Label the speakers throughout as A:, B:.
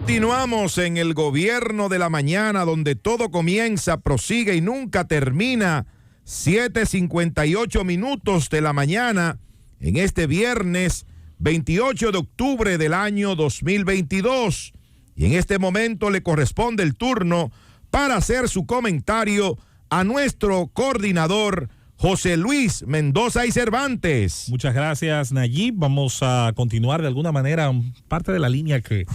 A: Continuamos en el gobierno de la mañana, donde todo comienza, prosigue y nunca termina. 7:58 minutos de la mañana en este viernes 28 de octubre del año 2022. Y en este momento le corresponde el turno para hacer su comentario a nuestro coordinador José Luis Mendoza y Cervantes.
B: Muchas gracias, Nayib. Vamos a continuar de alguna manera parte de la línea que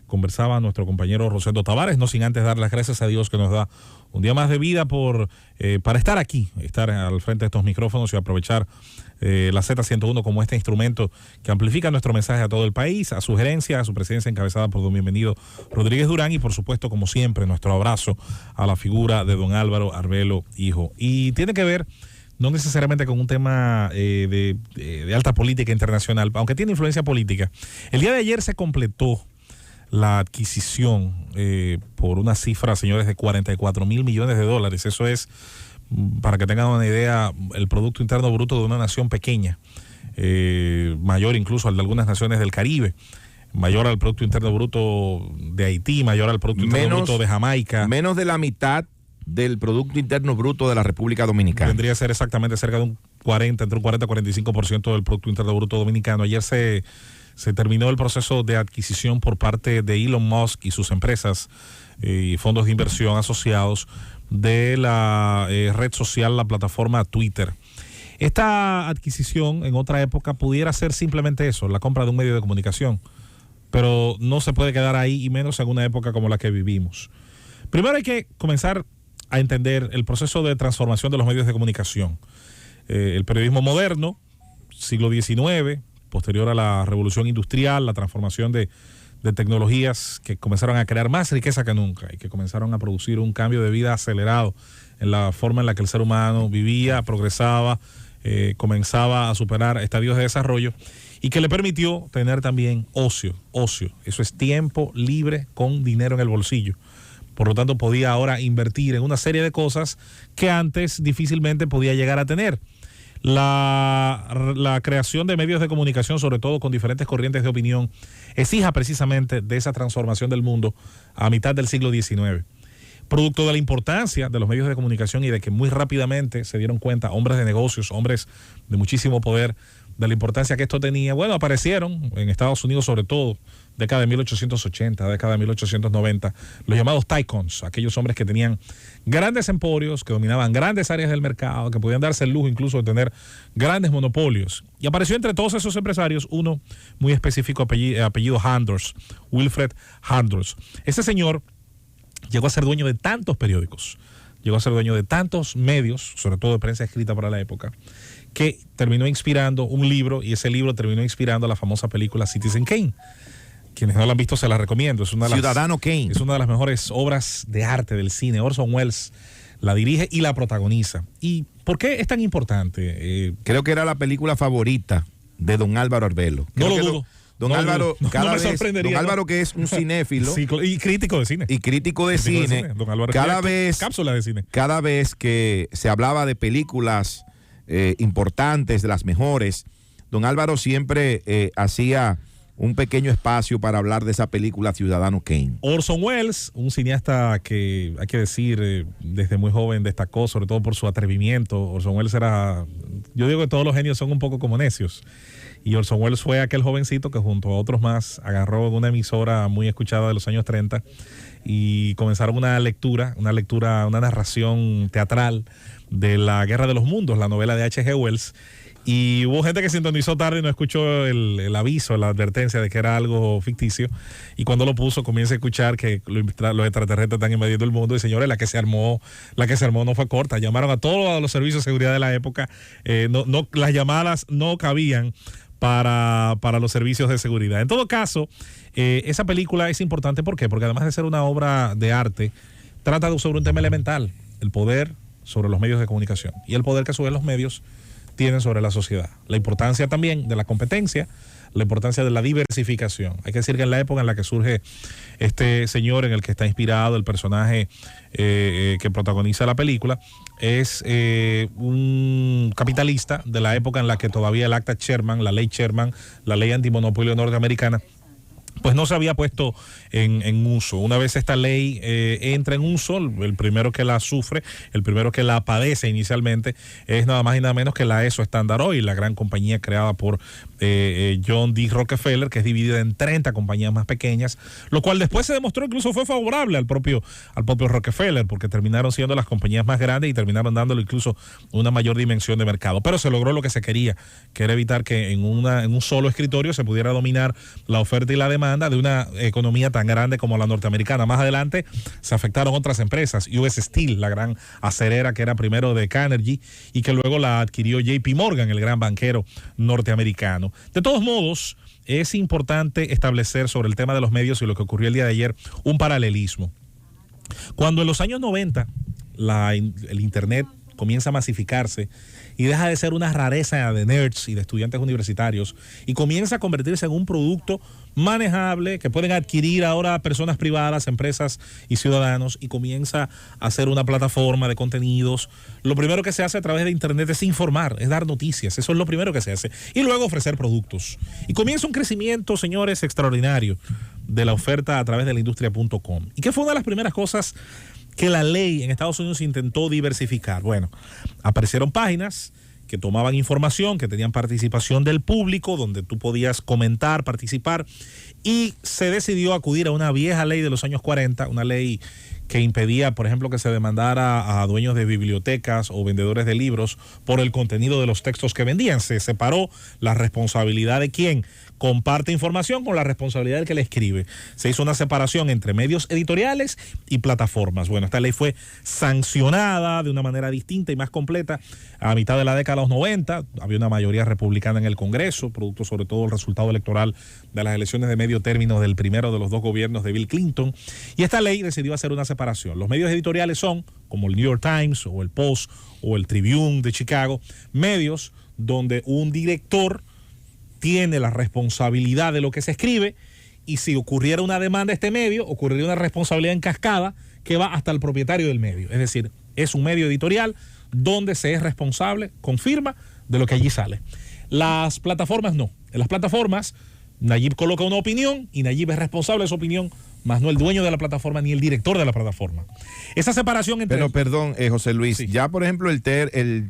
B: conversaba nuestro compañero Rosendo Tavares, no sin antes dar las gracias a Dios que nos da un día más de vida para estar aquí, estar al frente de estos micrófonos y aprovechar la Z101 como este instrumento que amplifica nuestro mensaje a todo el país, a su gerencia, a su presidencia encabezada por don bienvenido Rodríguez Durán y por supuesto, como siempre, nuestro abrazo a la figura de don Álvaro Arbelo Hijo. Y tiene que ver no necesariamente con un tema de alta política internacional, aunque tiene influencia política. El día de ayer se completó la adquisición por una cifra, señores, de 44 mil millones de dólares. Eso es, para que tengan una idea, el Producto Interno Bruto de una nación pequeña, mayor incluso al de algunas naciones del Caribe, mayor al Producto Interno Bruto de Haití, mayor al Producto Interno Bruto de Jamaica.
A: Menos de la mitad del Producto Interno Bruto de la República Dominicana.
B: Tendría que ser exactamente cerca de entre un 40 y 45% del Producto Interno Bruto dominicano. Ayer se terminó el proceso de adquisición por parte de Elon Musk y sus empresas y fondos de inversión asociados de la red social, la plataforma Twitter. Esta adquisición en otra época pudiera ser simplemente eso, la compra de un medio de comunicación, pero no se puede quedar ahí, y menos en una época como la que vivimos. Primero hay que comenzar a entender el proceso de transformación de los medios de comunicación. El periodismo moderno, siglo XIX, posterior a la revolución industrial, la transformación de tecnologías que comenzaron a crear más riqueza que nunca y que comenzaron a producir un cambio de vida acelerado en la forma en la que el ser humano vivía, progresaba, comenzaba a superar estadios de desarrollo y que le permitió tener también ocio. Eso es tiempo libre con dinero en el bolsillo. Por lo tanto, podía ahora invertir en una serie de cosas que antes difícilmente podía llegar a tener. La creación de medios de comunicación, sobre todo con diferentes corrientes de opinión, es hija precisamente de esa transformación del mundo a mitad del siglo XIX. Producto de la importancia de los medios de comunicación y de que muy rápidamente se dieron cuenta hombres de negocios, hombres de muchísimo poder, de la importancia que esto tenía. Bueno, aparecieron en Estados Unidos, sobre todo década de 1880, década de 1890, los llamados tycoons, aquellos hombres que tenían grandes emporios, que dominaban grandes áreas del mercado, que podían darse el lujo incluso de tener grandes monopolios. Y apareció entre todos esos empresarios uno muy específico, apellido Handers, Wilfred Handers. Ese señor llegó a ser dueño de tantos periódicos, llegó a ser dueño de tantos medios, sobre todo de prensa escrita para la época, que terminó inspirando un libro, y ese libro terminó inspirando la famosa película Citizen Kane. Quienes no la han visto se la recomiendo. Es una de
A: Ciudadano Kane.
B: Es una de las mejores obras de arte del cine. Orson Welles la dirige y la protagoniza. ¿Y por qué es tan importante?
A: Creo que era la película favorita de don Álvaro Arbelo.
B: No lo dudo.
A: Don Álvaro,
B: cada vez,
A: don Álvaro, que es un cinéfilo.
B: Sí, y crítico de cine.
A: Don Álvaro, cápsula de cine. Cada vez que se hablaba de películas importantes, de las mejores, don Álvaro siempre hacía un pequeño espacio para hablar de esa película Ciudadano Kane.
B: Orson Welles, un cineasta que hay que decir desde muy joven destacó, sobre todo por su atrevimiento. Orson Welles yo digo que todos los genios son un poco como necios, y Orson Welles fue aquel jovencito que junto a otros más agarró una emisora muy escuchada de los años 30 y comenzaron una narración teatral de La Guerra de los Mundos, la novela de H.G. Wells. Y hubo gente que sintonizó tarde y no escuchó el aviso, la advertencia de que era algo ficticio. Y cuando lo puso, comienza a escuchar que los extraterrestres están invadiendo el mundo. Y señores, la que se armó no fue corta. Llamaron a todos los servicios de seguridad de la época. Las llamadas no cabían para los servicios de seguridad. En todo caso, esa película es importante. ¿Por qué? Porque además de ser una obra de arte, trata sobre un tema elemental: el poder sobre los medios de comunicación y el poder que a su vez los medios tienen sobre la sociedad. La importancia también de la competencia, la importancia de la diversificación. Hay que decir que en la época en la que surge este señor en el que está inspirado el personaje que protagoniza la película, es un capitalista de la época en la que todavía el acta Sherman, la ley Sherman, la ley antimonopolio norteamericana, pues no se había puesto en uso. Una vez esta ley entra en uso, el primero que la sufre, el primero que la padece inicialmente, es nada más y nada menos que la ESO Standard Oil, la gran compañía creada por John D. Rockefeller, que es dividida en 30 compañías más pequeñas, lo cual después se demostró incluso fue favorable al propio Rockefeller, porque terminaron siendo las compañías más grandes y terminaron dándole incluso una mayor dimensión de mercado. Pero se logró lo que se quería, que era evitar que en un solo escritorio se pudiera dominar la oferta y la demanda de una economía tan grande como la norteamericana. Más adelante se afectaron otras empresas, US Steel, la gran acerera que era primero de Carnegie y que luego la adquirió JP Morgan, el gran banquero norteamericano. De todos modos, es importante establecer sobre el tema de los medios y lo que ocurrió el día de ayer un paralelismo. Cuando en los años 90 el Internet comienza a masificarse y deja de ser una rareza de nerds y de estudiantes universitarios y comienza a convertirse en un producto manejable que pueden adquirir ahora personas privadas, empresas y ciudadanos, y comienza a ser una plataforma de contenidos. Lo primero que se hace a través de Internet es informar, es dar noticias, eso es lo primero que se hace, y luego ofrecer productos. Y comienza un crecimiento, señores, extraordinario de la oferta a través de la industria.com. ¿Y qué fue una de las primeras cosas que la ley en Estados Unidos intentó diversificar? Bueno, aparecieron páginas que tomaban información, que tenían participación del público, donde tú podías comentar, participar, y se decidió acudir a una vieja ley de los años 40, una ley que impedía, por ejemplo, que se demandara a dueños de bibliotecas o vendedores de libros por el contenido de los textos que vendían. Se separó la responsabilidad de quien comparte información con la responsabilidad del que le escribe. Se hizo una separación entre medios editoriales y plataformas. Bueno, esta ley fue sancionada de una manera distinta y más completa a mitad de la década de los 90. Había una mayoría republicana en el Congreso, producto sobre todo del resultado electoral de las elecciones de medio término del primero de los dos gobiernos de Bill Clinton. Y esta ley decidió hacer una separación. Los medios editoriales son, como el New York Times o el Post o el Tribune de Chicago, medios donde un director tiene la responsabilidad de lo que se escribe, y si ocurriera una demanda a este medio, ocurriría una responsabilidad en cascada que va hasta el propietario del medio. Es decir, es un medio editorial donde se es responsable, con firma, de lo que allí sale. Las plataformas no. En las plataformas, Nayib coloca una opinión y Nayib es responsable de su opinión, más no el dueño de la plataforma ni el director de la plataforma. Esa separación entre...
A: Pero perdón, José Luis, sí. Ya por ejemplo el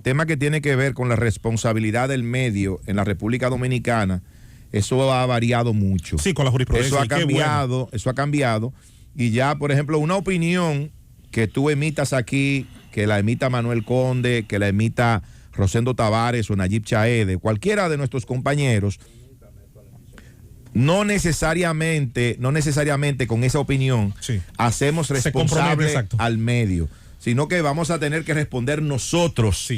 A: tema que tiene que ver con la responsabilidad del medio en la República Dominicana, eso ha variado mucho.
B: Sí, con la jurisprudencia.
A: Eso ha cambiado. Y ya, por ejemplo, una opinión que tú emitas aquí, que la emita Manuel Conde, que la emita Rosendo Tavares o Nayib Chaede, cualquiera de nuestros compañeros, no necesariamente con esa opinión hacemos responsable al medio, sino que vamos a tener que responder nosotros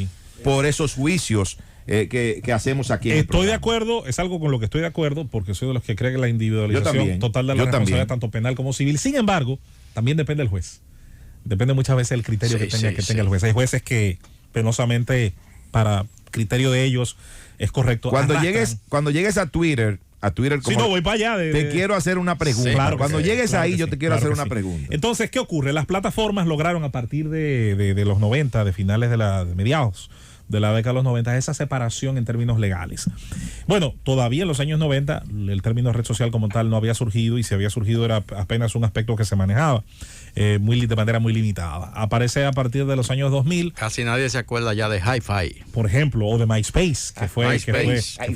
A: por esos juicios que hacemos aquí.
B: Estoy de acuerdo, es algo con lo que estoy de acuerdo, porque soy de los que creen en la individualización total de la responsabilidad, tanto penal como civil. Sin embargo, también depende del juez. Depende muchas veces del criterio que tenga el juez. Hay jueces que penosamente, para criterio de ellos, es correcto.
A: Cuando llegues a Twitter,
B: como no voy para allá.
A: Te quiero hacer una pregunta.
B: Sí, claro
A: cuando llegues ahí, yo te quiero hacer una pregunta.
B: Entonces, ¿qué ocurre? Las plataformas lograron a partir de los 90, de finales de mediados de la década de los 90, esa separación en términos legales. Bueno, todavía en los años 90 el término red social como tal no había surgido, y si había surgido era apenas un aspecto que se manejaba de manera muy limitada. Aparece a partir de los años 2000.
C: Casi nadie se acuerda ya de Hi-Fi,
B: por ejemplo, o de MySpace, que fue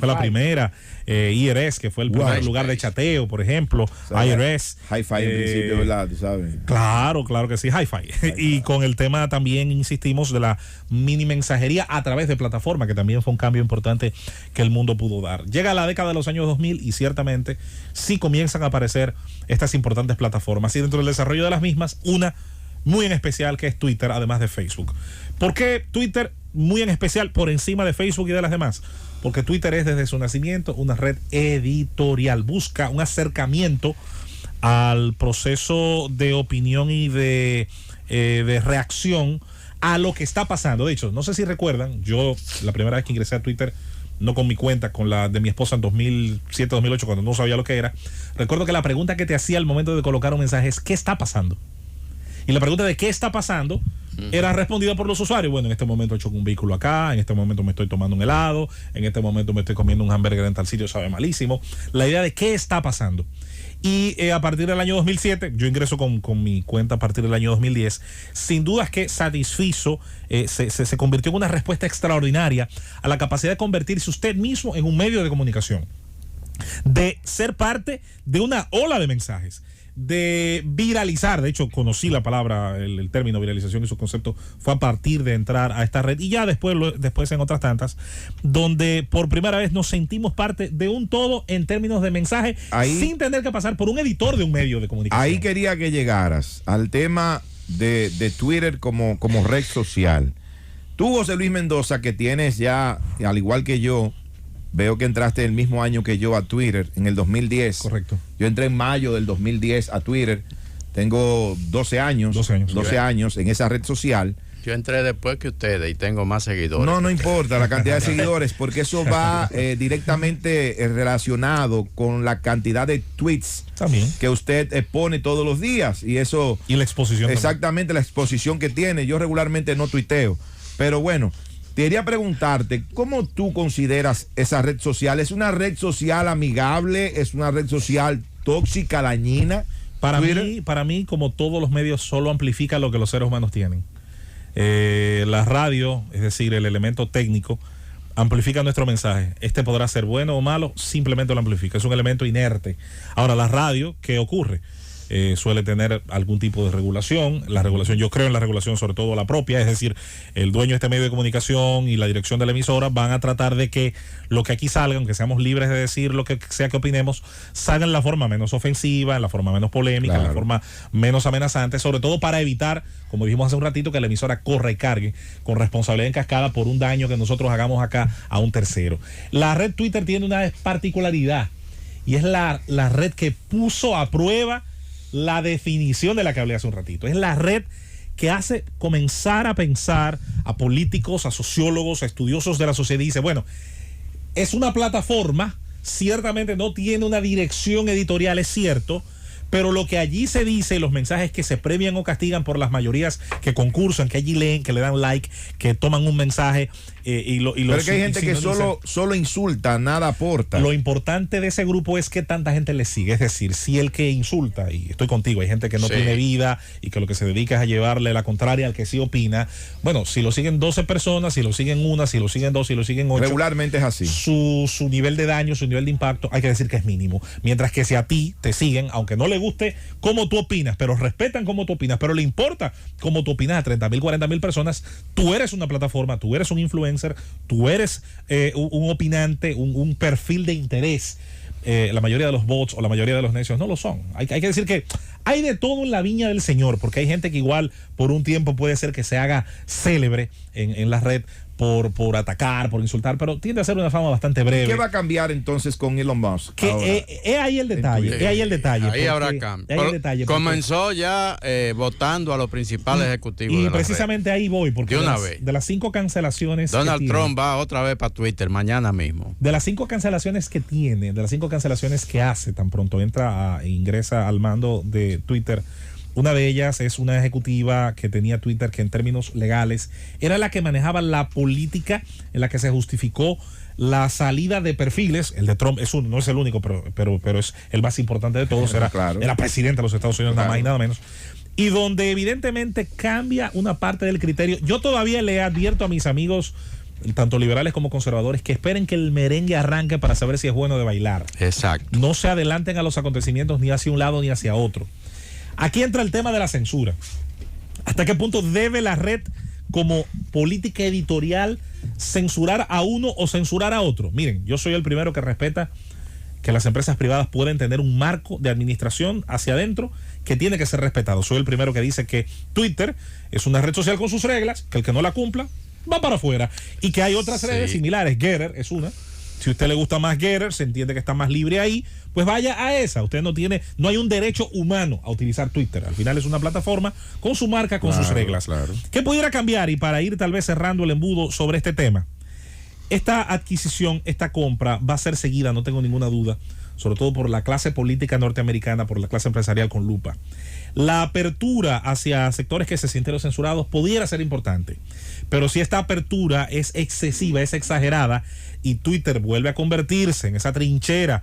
B: la primera, IRS, que fue el primer lugar de chateo, por ejemplo, IRS.
A: Hi-Fi en principio, ¿verdad? ¿Tú sabes?
B: Claro que sí, Hi-Fi. Y con el tema también insistimos de la mini mensajería a través de plataforma, que también fue un cambio importante que el mundo pudo dar. Llega la década de los años 2000 y ciertamente sí comienzan a aparecer estas importantes plataformas, y dentro del desarrollo de las mismas, una muy en especial que es Twitter, además de Facebook. ¿Por qué Twitter muy en especial por encima de Facebook y de las demás? Porque Twitter es desde su nacimiento una red editorial, busca un acercamiento al proceso de opinión y de reacción a lo que está pasando. De hecho, no sé si recuerdan, yo la primera vez que ingresé a Twitter, no con mi cuenta, con la de mi esposa en 2007, 2008, cuando no sabía lo que era, recuerdo que la pregunta que te hacía al momento de colocar un mensaje es: ¿qué está pasando? Y la pregunta de qué está pasando era respondida por los usuarios. Bueno, en este momento choco un vehículo acá, en este momento me estoy tomando un helado, en este momento me estoy comiendo un hamburger en tal sitio, sabe malísimo. La idea de qué está pasando. Y a partir del año 2007, yo ingreso con mi cuenta a partir del año 2010, sin dudas que satisfizo, se convirtió en una respuesta extraordinaria a la capacidad de convertirse usted mismo en un medio de comunicación, de ser parte de una ola de mensajes, de viralizar. De hecho, conocí la palabra, el término viralización y su concepto fue a partir de entrar a esta red, y ya después en otras tantas, donde por primera vez nos sentimos parte de un todo en términos de mensaje, sin tener que pasar por un editor de un medio de comunicación.
A: Ahí quería que llegaras al tema de Twitter como red social. Tú, José Luis Mendoza, que tienes ya, al igual que yo, veo que entraste el mismo año que yo a Twitter, en el 2010.
B: Correcto.
A: Yo entré en mayo del 2010 a Twitter. Tengo 12 años en esa red social.
C: Yo entré después que ustedes y tengo más seguidores.
A: No importa la cantidad de seguidores, porque eso va directamente relacionado con la cantidad de tweets
B: también
A: que usted pone todos los días. Y eso...
B: Y la exposición.
A: Exactamente, también la exposición que tiene. Yo regularmente no tuiteo, pero bueno... Quería preguntarte, ¿cómo tú consideras esa red social? ¿Es una red social amigable? ¿Es una red social tóxica, dañina?
B: Para mí, como todos los medios, solo amplifica lo que los seres humanos tienen. La radio, es decir, el elemento técnico, amplifica nuestro mensaje. Este podrá ser bueno o malo, simplemente lo amplifica. Es un elemento inerte. Ahora, la radio, ¿qué ocurre? Suele tener algún tipo de regulación. La regulación, yo creo en la regulación, sobre todo la propia, es decir, el dueño de este medio de comunicación y la dirección de la emisora van a tratar de que lo que aquí salga, aunque seamos libres de decir lo que sea que opinemos, salga en la forma menos ofensiva, en la forma menos polémica, en la forma menos amenazante, sobre todo para evitar, como dijimos hace un ratito, que la emisora corra y cargue con responsabilidad en cascada por un daño que nosotros hagamos acá a un tercero. La red Twitter tiene una particularidad, y es la red que puso a prueba la definición de la que hablé hace un ratito. Es la red que hace comenzar a pensar a políticos, a sociólogos, a estudiosos de la sociedad, y dice, bueno, es una plataforma, ciertamente no tiene una dirección editorial, es cierto, pero lo que allí se dice, los mensajes que se premian o castigan por las mayorías que concursan, que allí leen, que le dan like, que toman un mensaje
A: pero es que hay gente que solo insulta, nada aporta.
B: Lo importante de ese grupo es que tanta gente le sigue. Es decir, si el que insulta, y estoy contigo, hay gente que no tiene vida y que lo que se dedica es a llevarle la contraria al que sí opina. Bueno, si lo siguen 12 personas, si lo siguen una, si lo siguen 2, si lo siguen 8,
A: regularmente es así.
B: Su nivel de daño, su nivel de impacto, hay que decir que es mínimo. Mientras que si a ti te siguen, aunque no le guste cómo tú opinas, pero respetan cómo tú opinas, pero le importa cómo tú opinas a 30,000, 40,000 personas, tú eres una plataforma, tú eres un influencer, tú eres un opinante, un perfil de interés. La mayoría de los bots o la mayoría de los necios no lo son. Hay que decir que hay de todo en la viña del Señor, porque hay gente que igual por un tiempo puede ser que se haga célebre en la red por atacar, por insultar, pero tiende a ser una fama bastante breve.
A: ¿Qué va a cambiar entonces con Elon Musk?
B: Es ahí el detalle.
C: Ahí habrá cambio. Comenzó ya votando a los principales ejecutivos.
B: Y precisamente ahí voy, porque de las 5 cancelaciones.
C: Donald Trump va otra vez para Twitter mañana mismo.
B: De las 5 cancelaciones que tiene, de las 5 cancelaciones que hace, tan pronto ingresa al mando de Twitter, una de ellas es una ejecutiva que tenía Twitter que en términos legales era la que manejaba la política en la que se justificó la salida de perfiles. El de Trump es no es el único, pero es el más importante de todos. Era presidente de los Estados Unidos, nada más y nada menos. Y donde evidentemente cambia una parte del criterio. Yo todavía le advierto a mis amigos, tanto liberales como conservadores, que esperen que el merengue arranque para saber si es bueno de bailar.
C: Exacto.
B: No se adelanten a los acontecimientos ni hacia un lado ni hacia otro. Aquí entra el tema de la censura. ¿Hasta qué punto debe la red, como política editorial, censurar a uno o censurar a otro? Miren, yo soy el primero que respeta que las empresas privadas pueden tener un marco de administración hacia adentro que tiene que ser respetado. Soy el primero que dice que Twitter es una red social con sus reglas, que el que no la cumpla va para afuera, y que hay otras redes similares. Getter es una. Si a usted le gusta más Getter, se entiende que está más libre ahí, pues vaya a esa. Usted no hay un derecho humano a utilizar Twitter. Al final es una plataforma con su marca, con sus reglas.
A: Claro.
B: ¿Qué pudiera cambiar? Y para ir tal vez cerrando el embudo sobre este tema, esta adquisición, esta compra va a ser seguida, no tengo ninguna duda, sobre todo por la clase política norteamericana, por la clase empresarial con lupa. La apertura hacia sectores que se sintieron censurados pudiera ser importante, pero si esta apertura es excesiva, es exagerada, y Twitter vuelve a convertirse en esa trinchera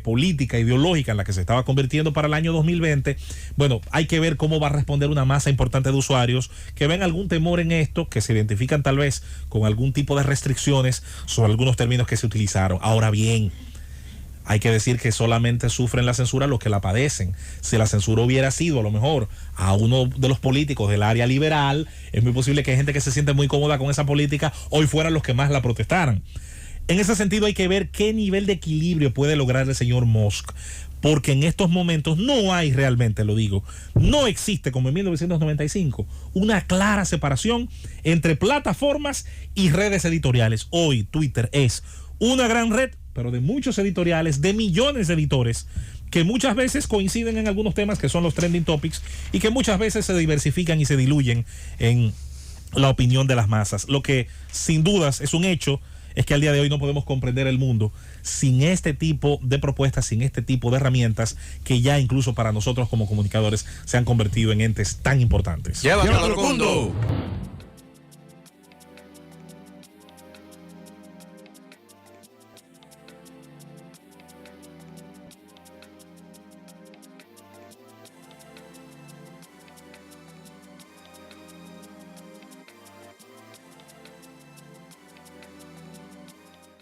B: política, ideológica en la que se estaba convirtiendo para el año 2020, bueno, hay que ver cómo va a responder una masa importante de usuarios que ven algún temor en esto, que se identifican tal vez con algún tipo de restricciones sobre algunos términos que se utilizaron. Ahora bien, hay que decir que solamente sufren la censura los que la padecen. Si la censura hubiera sido a lo mejor a uno de los políticos del área liberal, es muy posible que hay gente que se siente muy cómoda con esa política hoy fueran los que más la protestaran. En ese sentido hay que ver qué nivel de equilibrio puede lograr el señor Musk, porque en estos momentos no hay realmente, lo digo, no existe como en 1995 una clara separación entre plataformas y redes editoriales. Hoy Twitter es una gran red, pero de muchos editoriales, de millones de editores, que muchas veces coinciden en algunos temas que son los trending topics y que muchas veces se diversifican y se diluyen en la opinión de las masas. Lo que sin dudas es un hecho es que al día de hoy no podemos comprender el mundo sin este tipo de propuestas, sin este tipo de herramientas que ya incluso para nosotros como comunicadores se han convertido en entes tan importantes.
C: Llévatelo al mundo.